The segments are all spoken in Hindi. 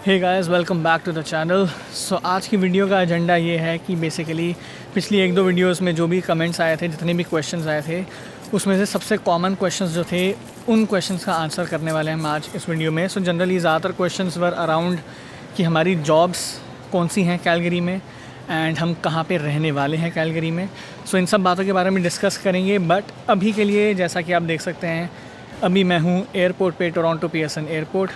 Hey guys, welcome back to the channel. So आज की वीडियो का एजेंडा ये है कि बेसिकली पिछली एक दो वीडियोस में जो भी कमेंट्स आए थे, जितने भी क्वेश्चंस आए थे, उसमें से सबसे कॉमन क्वेश्चंस जो थे उन क्वेश्चंस का आंसर करने वाले हैं हम आज इस वीडियो में। सो जनरली ज़्यादातर क्वेश्चंस वर अराउंड कि हमारी जॉब्स कौन सी हैं कैलगरी में एंड हम कहाँ पे रहने वाले हैं कैलगरी में। सो इन सब बातों के बारे में डिस्कस करेंगे। बट अभी के लिए जैसा कि आप देख सकते हैं, अभी मैं हूँ एयरपोर्ट पे, टोरंटो पीएसएन एयरपोर्ट,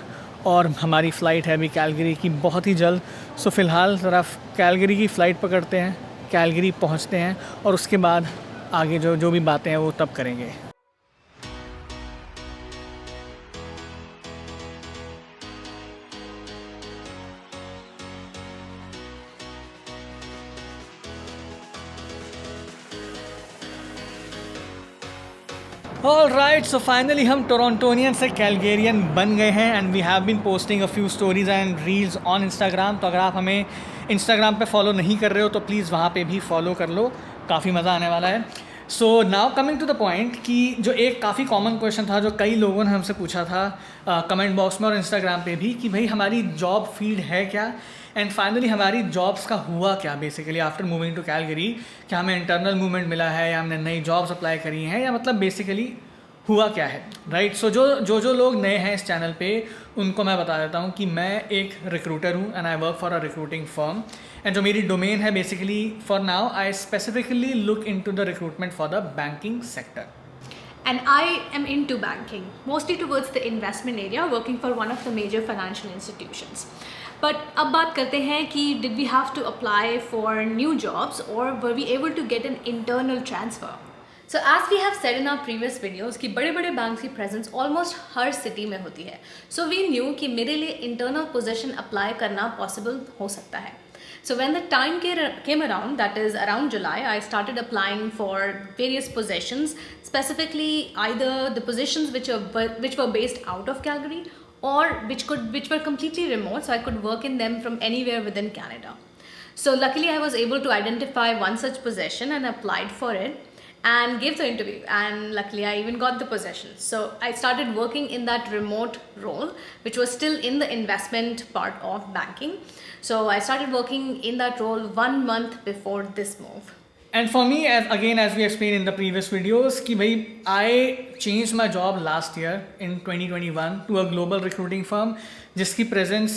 और हमारी फ़्लाइट है अभी कैलगरी की बहुत ही जल्द। सो फ़िलहाल ज़रा कैलगरी की फ़्लाइट पकड़ते हैं, कैलगरी पहुंचते हैं और उसके बाद आगे जो भी बातें हैं वो तब करेंगे। ऑल राइट, सो फाइनली हम टोरंटोनियन से कैलगेरियन बन गए हैं and we have been posting a few stories and reels on Instagram. तो अगर आप हमें इंस्टाग्राम पे फॉलो नहीं कर रहे हो तो प्लीज़ वहाँ पे भी फॉलो कर लो, काफ़ी मज़ा आने वाला है। So now coming to the point कि जो एक काफ़ी कॉमन क्वेश्चन था जो कई लोगों ने हमसे पूछा था कमेंट बॉक्स में और इंस्टाग्राम पे भी, कि भाई हमारी जॉब फील्ड है क्या, एंड फाइनली हमारी जॉब्स का हुआ क्या basically after moving to Calgary. क्या हमें इंटरनल मूवमेंट मिला है या हमने नई जॉब्स अप्लाई करी हैं, या मतलब बेसिकली हुआ क्या है, राइट। सो जो लोग नए हैं इस चैनल पे उनको मैं बता देता हूँ कि मैं एक रिक्रूटर हूँ and I work for a recruiting firm. And जो मेरी डोमेन है basically for now I specifically look into the recruitment for the banking sector. And I am into banking, mostly towards the investment area, working for one of the major financial institutions. But अब बात करते हैं कि did we have to apply for new jobs or were we able to get an internal transfer? So as we have said in our previous videos कि बड़े बड़े banks की presence almost हर city में होती है. So we knew कि मेरे लिए internal position apply करना possible हो सकता है. So when the time came around, that is around July, I started applying for various positions, specifically either the positions which were based out of Calgary or which were completely remote, so I could work in them from anywhere within Canada. So luckily I was able to identify one such position and applied for it and gave the interview, and luckily I even got the position. So I started working in that remote role, which was still in the investment part of banking. So I started working in that role 1 month before this move. And for me, as we explained in the previous videos, कि भाई I changed my job last year in 2021 to a global recruiting firm जिसकी presence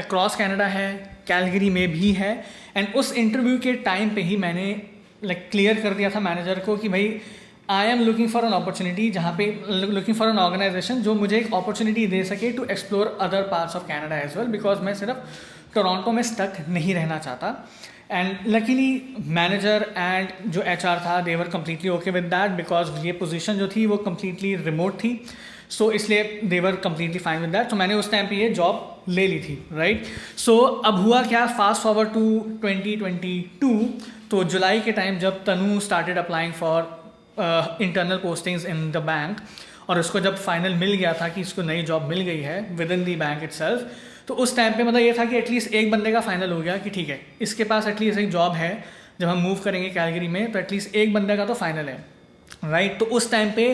across Canada है, कैलगरी में भी है। एंड उस इंटरव्यू के टाइम पे ही मैंने क्लियर कर दिया था मैनेजर को कि भाई I am looking for an opportunity, जहाँ पे लुकिंग फॉर एन ऑर्गेनाइजेशन जो मुझे एक अपॉर्चुनिटी दे सके to explore other parts of Canada as well, because मैं सिर्फ टोरंटो में स्टक नहीं रहना चाहता। एंड लकीली मैनेजर एंड जो HR था they were completely okay with that, because ये पोजीशन जो थी वो कम्प्लीटली रिमोट थी। सो इसलिए they were completely fine with that. तो मैंने उस टाइम पे ये जॉब ले ली थी, राइट। सो अब हुआ क्या, फास्ट फॉरवर्ड टू 2022, तो जुलाई के टाइम जब Tanu started applying for internal postings in the bank, और उसको जब फाइनल मिल गया था कि इसको नई जॉब मिल गई है with in the bank itself, तो उस टाइम पे मतलब ये था कि एटलीस्ट एक बंदे का फाइनल हो गया कि ठीक है इसके पास एटलीस्ट एक जॉब है। जब हम मूव करेंगे कैलगरी में तो एटलीस्ट एक बंदे का तो फाइनल है, राइट। तो उस टाइम पे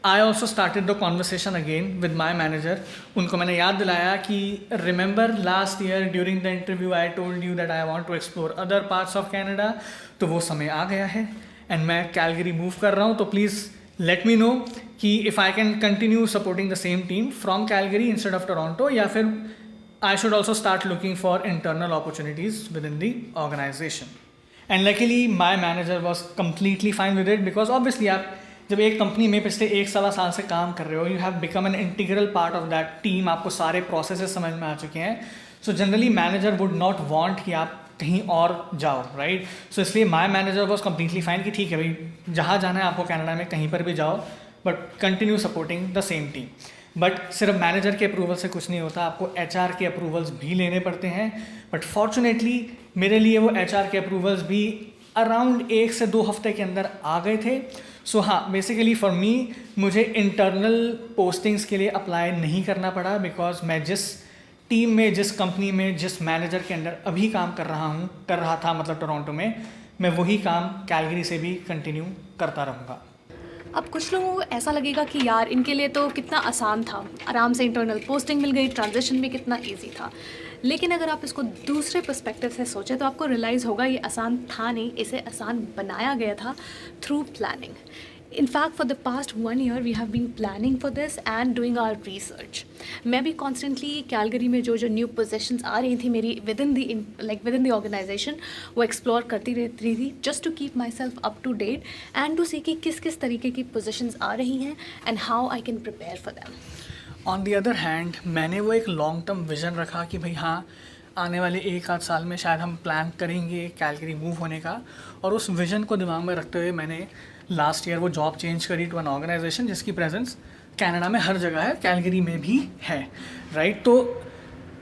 I also started the conversation again with my manager. उनको मैंने याद दिलाया कि remember last year during the interview I told you that I want to explore other parts of Canada. तो वो समय आ गया है एंड मैं कैलगरी मूव कर रहा हूँ। तो प्लीज़ लेट मी नो कि if I can continue supporting the same team from Calgary instead of Toronto, या फिर I should also start looking for internal opportunities within the organization. And luckily my manager was completely fine with it, because obviously आप जब एक कंपनी में पिछले 1-1.25 साल से काम कर रहे हो, you have become an integral part of that team, आपको सारे processes समझ में आ चुके हैं। So generally manager would not want कि आप कहीं और जाओ, राइट। सो इसलिए my manager was completely fine कि ठीक है भाई जहाँ जाना है आपको कनाडा में कहीं पर भी जाओ, but continue supporting the same team. But सिर्फ मैनेजर के अप्रूवल से कुछ नहीं होता, आपको HR के अप्रूवल्स भी लेने पड़ते हैं। बट फॉर्चुनेटली मेरे लिए वो HR के अप्रूवल्स भी अराउंड 1 से 2 हफ्ते के अंदर आ गए थे। सो हाँ, बेसिकली फॉर मी मुझे इंटरनल पोस्टिंग्स के लिए अप्लाई नहीं करना पड़ा, बिकॉज मैं जिस टीम में, जिस कंपनी में, जिस मैनेजर के अंडर अभी काम कर रहा था मतलब टोरंटो में, मैं वही काम कैलगरी से भी कंटिन्यू करता रहूँगा। अब कुछ लोगों को ऐसा लगेगा कि यार इनके लिए तो कितना आसान था, आराम से इंटरनल पोस्टिंग मिल गई, ट्रांजिशन भी कितना इजी था। लेकिन अगर आप इसको दूसरे पर्सपेक्टिव से सोचें तो आपको रियलाइज़ होगा ये आसान था नहीं, इसे आसान बनाया गया था through planning. In fact, for the past 1 year, we have been planning for this and doing our research. मैं भी constantly कैलगरी में जो new positions आ रही थी मेरी within the organization, वो explore करती रहती थी just to keep myself up to date and to see कि किस तरीके की positions आ रही हैं and how I can prepare for them. On the other hand मैंने वो एक लॉन्ग टर्म विज़न रखा कि भाई हाँ, आने वाले 1 आध साल में शायद हम प्लान करेंगे कैलगरी मूव होने का, और उस विज़न को दिमाग में रखते हुए मैंने लास्ट ईयर वो जॉब चेंज करी टू एन ऑर्गेनाइजेशन जिसकी प्रेजेंस कनाडा में हर जगह है, कैलगरी में भी है, राइट। तो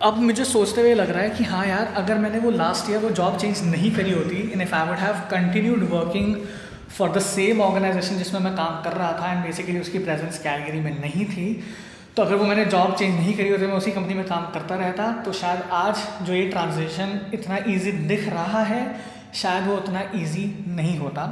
अब मुझे सोचते हुए लग रहा है कि हाँ यार, अगर मैंने वो लास्ट ईयर वो जॉब चेंज नहीं करी होती, in if I would have continued working for the same organisation जिसमें मैं काम कर रहा था एंड बेसिकली उसकी प्रेजेंस कैलगरी में नहीं थी, तो अगर वो मैंने जॉब चेंज नहीं करी होती, मैं उसी कंपनी में काम करता रहता, तो शायद आज जो ये ट्रांजिशन इतना ईजी दिख रहा है शायद वो उतना ईजी नहीं होता।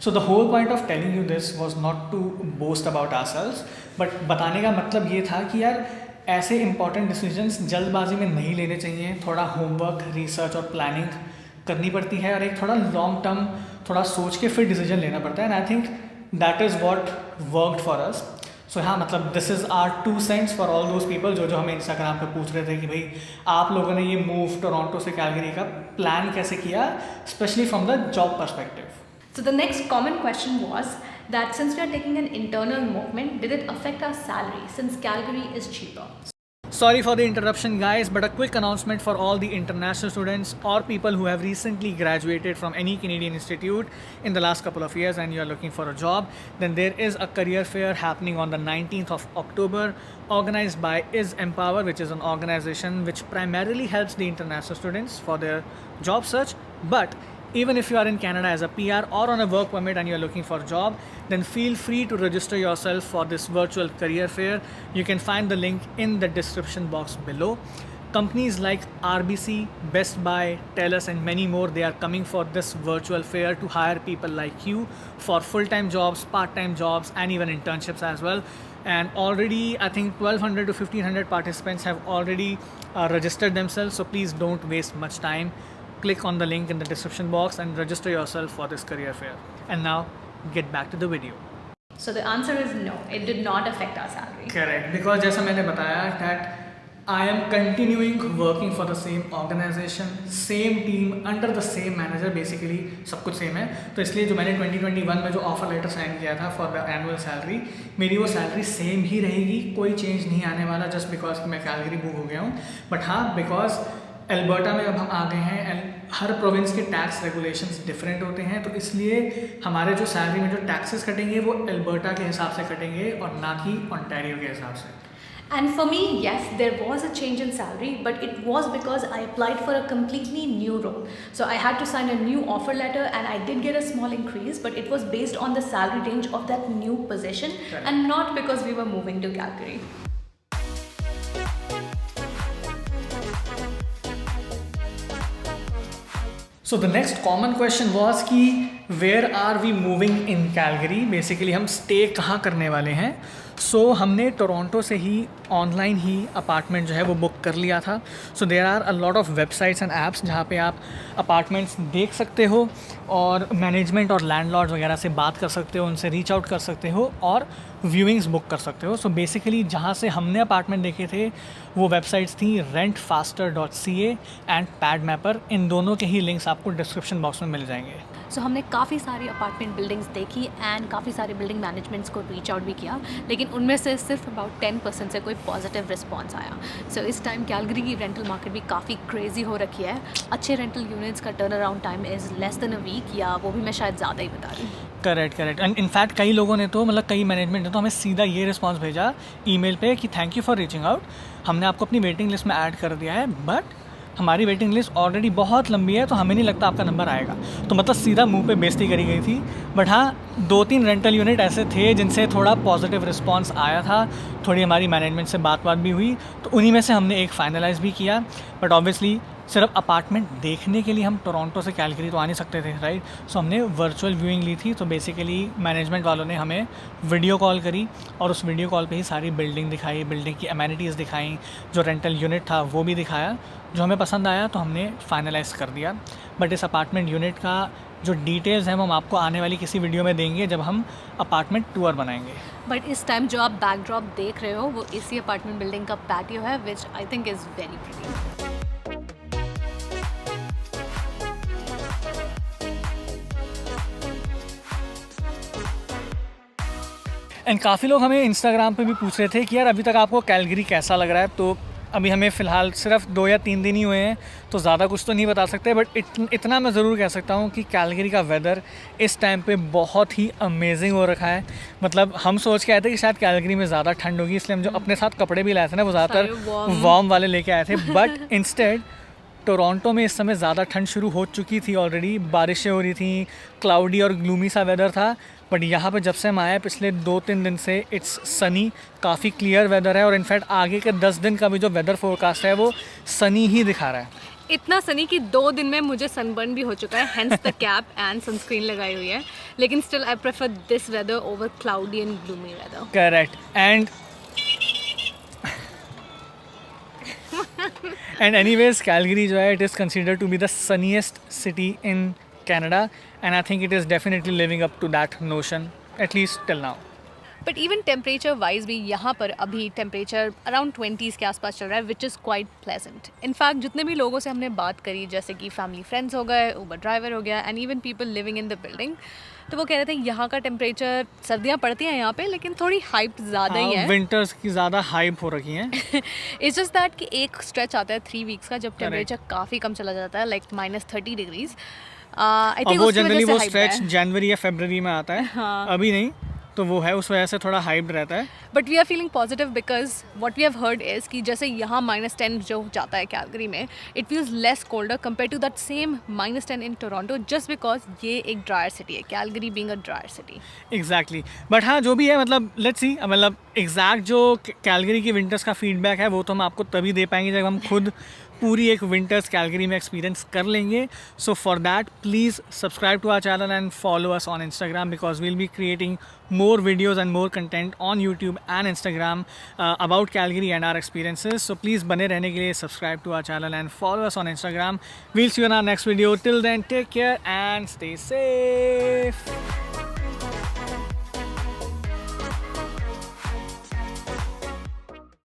So the whole point of telling you this was not to boast about ourselves, but बताने का मतलब ये था कि यार ऐसे इंपॉर्टेंट डिसीजंस जल्दबाजी में नहीं लेने चाहिए, थोड़ा होमवर्क, रिसर्च और प्लानिंग करनी पड़ती है और एक थोड़ा लॉन्ग टर्म थोड़ा सोच के फिर डिसीजन लेना पड़ता है, and I think that is what worked for us. So हाँ, मतलब this is our 2 cents for all those people जो हमें इंस्टाग्राम पे पूछ रहे थे कि भाई आप लोगों ने ये मूव टोरंटो से कैलगरी का प्लान कैसे किया, specially from the job perspective. So the next common question was that since we are taking an internal movement, did it affect our salary since Calgary is cheaper? Sorry for the interruption guys, but a quick announcement for all the international students or people who have recently graduated from any Canadian institute in the last couple of years and you are looking for a job, then there is a career fair happening on the 19th of October organized by Is Empower, which is an organization which primarily helps the international students for their job search. But even if you are in Canada as a PR or on a work permit and you are looking for a job, then feel free to register yourself for this virtual career fair. You can find the link in the description box below. Companies like RBC, Best Buy, TELUS and many more, they are coming for this virtual fair to hire people like you for full-time jobs, part-time jobs and even internships as well. And already I think 1200 to 1500 participants have already registered themselves, so please don't waste much time. Click on the link in the description box and register yourself for this career fair. And now get back to the video. So the answer is no, it did not affect our salary. Correct, because जैसा मैंने बताया that I am continuing working for the same organization, same team, under the same manager, basically सब कुछ सेम है, तो इसलिए जो मैंने 2021 में जो ऑफर लेटर साइन किया था फॉर द एनुअल सैलरी, मेरी वो सैलरी सेम ही रहेगी, कोई चेंज नहीं आने वाला जस्ट बिकॉज कि मैं कैलगरी मूव हो गया हूँ। बट हाँ, बिकॉज एल्बर्टा में अब हम आ गए हैं एंड हर प्रोविंस के टैक्स रेगुलेशंस डिफरेंट होते हैं, तो इसलिए हमारे जो सैलरी में जो टैक्सेस कटेंगे वो एल्बर्टा के हिसाब से कटेंगे और ना कि ओंटारियो के हिसाब से। And for me, yes, there was a change in salary, but it was because I applied for a completely new role. So I had to sign a new offer letter and I did get a small increase, but it was based on the salary range of that new position and not because we were moving to Calgary. So the next common question was कि where are we moving in Calgary? Basically हम stay कहाँ करने वाले हैं। सो हमने टोरंटो से ही ऑनलाइन ही अपार्टमेंट जो है वो बुक कर लिया था। So there are a lot of websites and apps जहाँ पे आप अपार्टमेंट्स देख सकते हो और मैनेजमेंट और लैंडलॉर्ड्स वगैरह से बात कर सकते हो, उनसे रीच आउट कर सकते हो और व्यूइंग्स बुक कर सकते हो। सो बेसिकली जहाँ से हमने अपार्टमेंट देखे थे वो वेबसाइट्स थी rentfaster.ca एंड पैडमैपर। इन दोनों के ही लिंक्स आपको डिस्क्रिप्शन बॉक्स में मिल जाएंगे। सो हमने काफ़ी सारी अपार्टमेंट बिल्डिंग्स देखी एंड काफ़ी सारे बिल्डिंग मैनेजमेंट्स को रीच आउट भी किया, लेकिन उनमें से सिर्फ अबाउट 10% से कोई पॉजिटिव रिस्पॉन्स आया। सो इस टाइम कैलगरी की रेंटल मार्केट भी काफ़ी क्रेजी हो रखी है। अच्छे रेंटल यूनिट्स का turn around time is less than a week, या वो भी मैं शायद ज़्यादा ही बता रही हूँ। करेक्ट एंड इनफैक्ट कई लोगों ने तो मतलब कई मैनेजमेंट ने तो हमें सीधा ये रिस्पांस भेजा ईमेल पे कि thank you for reaching out, हमने आपको अपनी वेटिंग लिस्ट में ऐड कर दिया है, बट हमारी वेटिंग लिस्ट ऑलरेडी बहुत लंबी है तो हमें नहीं लगता आपका नंबर आएगा। तो मतलब सीधा मुंह पे बेइज्जती करी गई थी। बट हाँ, 2-3 रेंटल यूनिट ऐसे थे जिनसे थोड़ा पॉजिटिव रिस्पांस आया था, थोड़ी हमारी मैनेजमेंट से बात भी हुई, तो उन्हीं में से हमने एक फाइनलाइज़ भी किया। बट ऑब्वियसली सिर्फ अपार्टमेंट देखने के लिए हम टोरंटो से कैलगरी तो आ नहीं सकते थे, राइट? सो हमने वर्चुअल व्यूइंग ली थी। तो बेसिकली मैनेजमेंट वालों ने हमें वीडियो कॉल करी और उस वीडियो कॉल पे ही सारी बिल्डिंग दिखाई, बिल्डिंग की अमेनिटीज़ दिखाई, जो रेंटल यूनिट था वो भी दिखाया। जो हमें पसंद आया तो हमने फाइनलाइज कर दिया। बट इस अपार्टमेंट यूनिट का जो डिटेल्स हैं वो हम आपको आने वाली किसी वीडियो में देंगे जब हम अपार्टमेंट टूर बनाएंगे। बट इस टाइम जो आप बैकड्रॉप देख रहे हो वो इसी अपार्टमेंट बिल्डिंग का पैटियो है, which I think is very pretty. And काफ़ी लोग हमें इंस्टाग्राम पे भी पूछ रहे थे कि यार अभी तक आपको कैलगरी कैसा लग रहा है। तो अभी हमें फ़िलहाल सिर्फ 2 या 3 दिन ही हुए हैं, तो ज़्यादा कुछ तो नहीं बता सकते। बट इतना मैं ज़रूर कह सकता हूँ कि कैलगरी का वेदर इस टाइम पे बहुत ही अमेजिंग हो रखा है। मतलब हम सोच के आए थे कि शायद कैलगरी में ज़्यादा ठंड होगी, इसलिए हम जो अपने साथ कपड़े भी लाए थे ना वो ज़्यादातर वार्म वाले लेके आए थे। बट इंस्टेड टोरंटो में इस समय ज़्यादा ठंड शुरू हो चुकी थी ऑलरेडी, बारिशें हो रही थी, क्लाउडी और ग्लूमी सा वेदर था। बट यहाँ पे जब से हम आए पिछले 2-3 दिन से इट्स सनी, काफ़ी क्लियर वेदर है और इनफैक्ट आगे के 10 दिन का भी जो वेदर फोरकास्ट है वो सनी ही दिखा रहा है। इतना सनी कि 2 दिन में मुझे सनबर्न भी हो चुका है, hence the cap and sunscreen लगाई हुई है। लेकिन still I prefer this weather over cloudy and gloomy weather. Correct. And anyways Calgary जो है it is considered to be the sunniest city in Canada, and I think it is definitely living up to that notion, at least till now. But even temperature wise भी यहाँ पर अभी टेम्परेचर अराउंड 20s के आसपास चल रहा है, which is quite pleasant. In fact जितने भी लोगों से हमने बात करी, जैसे कि फैमिली फ्रेंड्स हो गए, ऊबर ड्राइवर हो गया, and even people living in the building, तो वो कह रहे थे यहाँ का टेम्परेचर, सर्दियाँ पड़ती हैं यहाँ पे लेकिन थोड़ी हाइप ज़्यादा ही है, विंटर्स की ज़्यादा हाइप हो रखी हैं। इट्स जस्ट दैट कि एक स्ट्रेच आता है 3 वीक्स का जब टेम्परेचर काफ़ी कम चला जाता है, लाइक -30 डिग्रीज। और वो जनरली वो स्ट्रेच जनवरी या फरवरी में आता है। हाँ। अभी नहीं, तो वो है उस वजह से थोड़ा हाइप्ड रहता है। But we are feeling positive because what we have heard is कि जैसे यहाँ -10 जो जाता है कैलगरी में, it feels less colder compare to that same -10 in Toronto, just because ये एक ड्रायर सिटी है, Calgary being a dryer city. Exactly. But हाँ, जो भी है मतलब लेट्स सी, मतलब एग्जैक्ट जो कैलगरी की विंटर्स का फीडबैक है वो तो हम आपको तभी दे पाएंगे जब हम खुद पूरी एक विंटर्स कैलगरी में एक्सपीरियंस कर लेंगे। So for that please subscribe to our channel and follow us on Instagram because we'll be creating more videos and more content on YouTube and Instagram about Calgary and our experiences. So please बने रहने के लिए subscribe to our channel and follow us on Instagram. We'll see you in our next video. Till then, take care and stay safe.